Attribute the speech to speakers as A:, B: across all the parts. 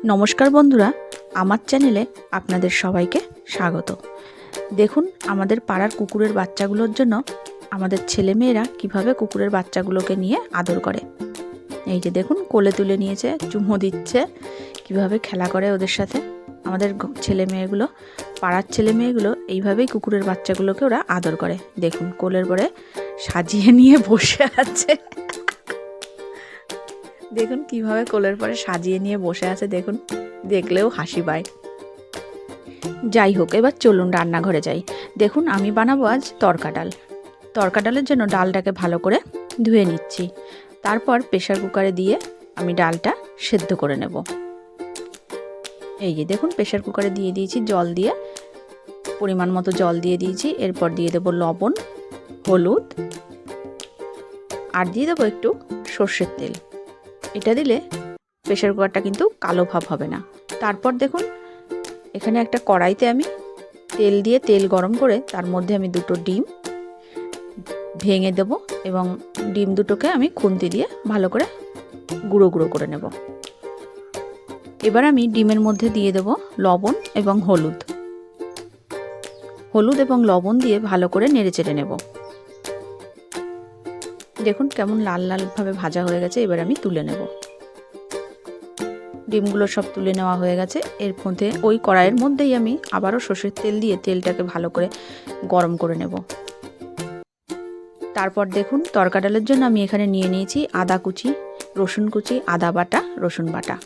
A: নমস্কার বন্ধুরা, আমার চ্যানেলে আপনাদের সবাইকে স্বাগত। দেখুন আমাদের পাড়ার কুকুরের বাচ্চাগুলোর জন্য আমাদের ছেলেমেয়েরা কিভাবে কুকুরের বাচ্চাগুলোকে নিয়ে আদর করে। এই যে দেখুন কোলে তুলে নিয়েছে, চুমো দিচ্ছে, কিভাবে খেলা করে ওদের সাথে। আমাদের ছেলেমেয়েগুলো, পাড়ার ছেলেমেয়েগুলো এইভাবেই কুকুরের বাচ্চাগুলোকে ওরা আদর করে। দেখুন কোলের পরে সাজিয়ে নিয়ে বসে আছে। দেখুন কিভাবে কোলের পরে সাজিয়ে নিয়ে বসে আছে, দেখুন দেখলেও হাসি পায়। যাই হোক, এবার চলুন রান্নাঘরে যাই। দেখুন আমি বানাবো আজ তরকা ডাল। তরকা ডালের জন্য ডালটাকে ভালো করে ধুয়ে নিচ্ছি, তারপর প্রেসার কুকারে দিয়ে আমি ডালটা সেদ্ধ করে নেব। এই যে দেখুন প্রেসার কুকারে দিয়ে দিয়েছি, জল দিয়ে পরিমাণ মতো জল দিয়ে দিয়েছি। এরপর দিয়ে দেবো লবণ, হলুদ, আর দিয়ে দেবো একটু সর্ষের তেল। এটা দিলে প্রেসার কুকারটা কিন্তু কালো ভাব হবে না। তারপর দেখুন এখানে একটা কড়াইতে আমি তেল দিয়ে তেল গরম করে তার মধ্যে আমি দুটো ডিম ভেঙে দেব এবং ডিম দুটোকে আমি খুন্তি দিয়ে ভালো করে গুঁড়ো গুঁড়ো করে নেব। এবার আমি ডিমের মধ্যে দিয়ে দেব লবণ এবং হলুদ। হলুদ এবং লবণ দিয়ে ভালো করে নেড়ে চেড়ে নেব। দেখুন কেমন লাল লালভাবে ভাজা হয়ে গেছে। এবার আমি তুলে নেব। ডিমগুলো সব তুলে নেওয়া হয়ে গেছে। এর মধ্যে ওই কড়াইয়ের মধ্যেই আমি আবারও সর্ষের তেল দিয়ে তেলটাকে ভালো করে গরম করে নেব। তারপর দেখুন তরকা ডালের জন্য আমি এখানে নিয়ে নিয়েছি আদা কুচি, রসুন কুচি, আদা বাটা, রসুন বাটা,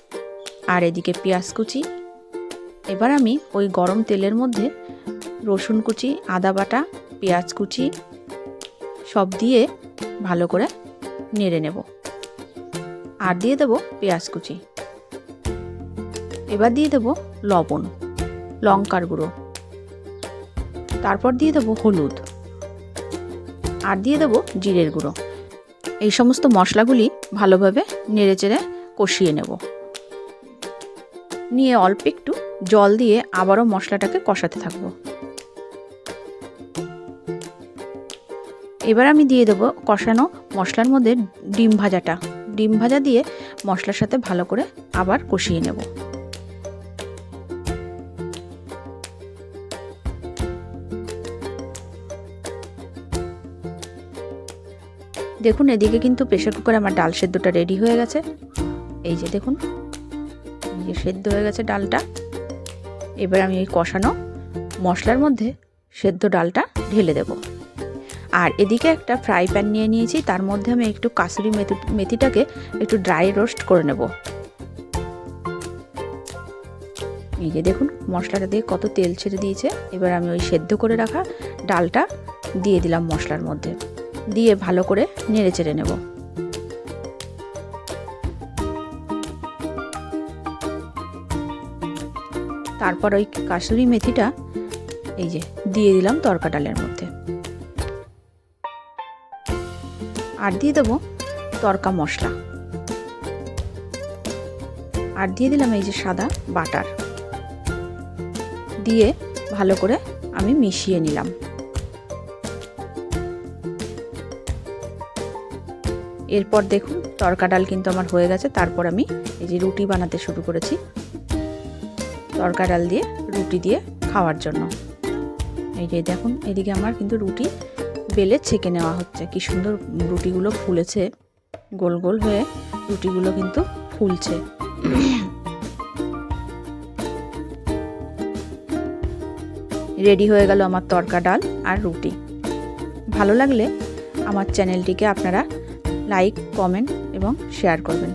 A: আর এদিকে পেঁয়াজ কুচি। এবার আমি ওই গরম তেলের মধ্যে রসুন কুচি, আদা বাটা, পেঁয়াজ কুচি সব দিয়ে ভালো করে নেড়ে নেব। আর দিয়ে দেব পেঁয়াজ কুচি। এবার দিয়ে দেব লবণ, লঙ্কার গুঁড়ো, তারপর দিয়ে দেব হলুদ, আর দিয়ে দেব জিরের গুঁড়ো। এই সমস্ত মশলাগুলি ভালোভাবে নেড়েচেড়ে কষিয়ে নেব। নিয়ে অল্প একটু জল দিয়ে আবারও মশলাটাকে কষাতে থাকবো। এবার আমি দিয়ে দেব কষানো মশলার মধ্যে ডিম ভাজাটা। ডিম ভাজা দিয়ে মশলার সাথে ভালো করে আবার কষিয়ে নেব। দেখুন এদিকে কিন্তু প্রেসার কুকারে আমার ডাল সেদ্ধটা রেডি হয়ে গেছে। এই যে দেখুন এই যে সেদ্ধ হয়ে গেছে ডালটা। এবার আমি এই কষানো মশলার মধ্যে সেদ্ধ ডালটা ঢেলে দেব। আর এদিকে একটা ফ্রাই প্যান নিয়ে নিয়েছি, তার মধ্যে আমি একটু কাসুরি মেথিটাকে একটু ড্রাই রোস্ট করে নেব। এই যে দেখুন মশলাটা দিয়ে কত তেল ছেড়ে দিয়েছে। এবার আমি ওই সেদ্ধ করে রাখা ডালটা দিয়ে দিলাম মশলার মধ্যে, দিয়ে ভালো করে নেড়ে চেড়ে নেব। তারপর ওই কাসুরি মেথিটা এই যে দিয়ে দিলাম তরকা ডালের মধ্যে। আর দিয়ে দেব তরকা মশলা, আর দিয়ে দিলাম এই যে সাদা বাটার, দিয়ে ভালো করে আমি মিশিয়ে নিলাম। এরপর দেখুন তরকা ডাল কিন্তু আমার হয়ে গেছে। তারপর আমি এই যে রুটি বানাতে শুরু করেছি, তরকা ডাল দিয়ে রুটি দিয়ে খাওয়ার জন্য। এই যে দেখুন এদিকে আমার কিন্তু রুটি বেলে ছেঁকে নেওয়া হচ্ছে। কি সুন্দর রুটিগুলো ফুলেছে, গোল গোল হয়ে রুটিগুলো কিন্তু ফুলছে। রেডি হয়ে গেল আমার তরকা ডাল আর রুটি। ভালো লাগলে আমার চ্যানেলটিকে আপনারা লাইক, কমেন্ট এবং শেয়ার করবেন।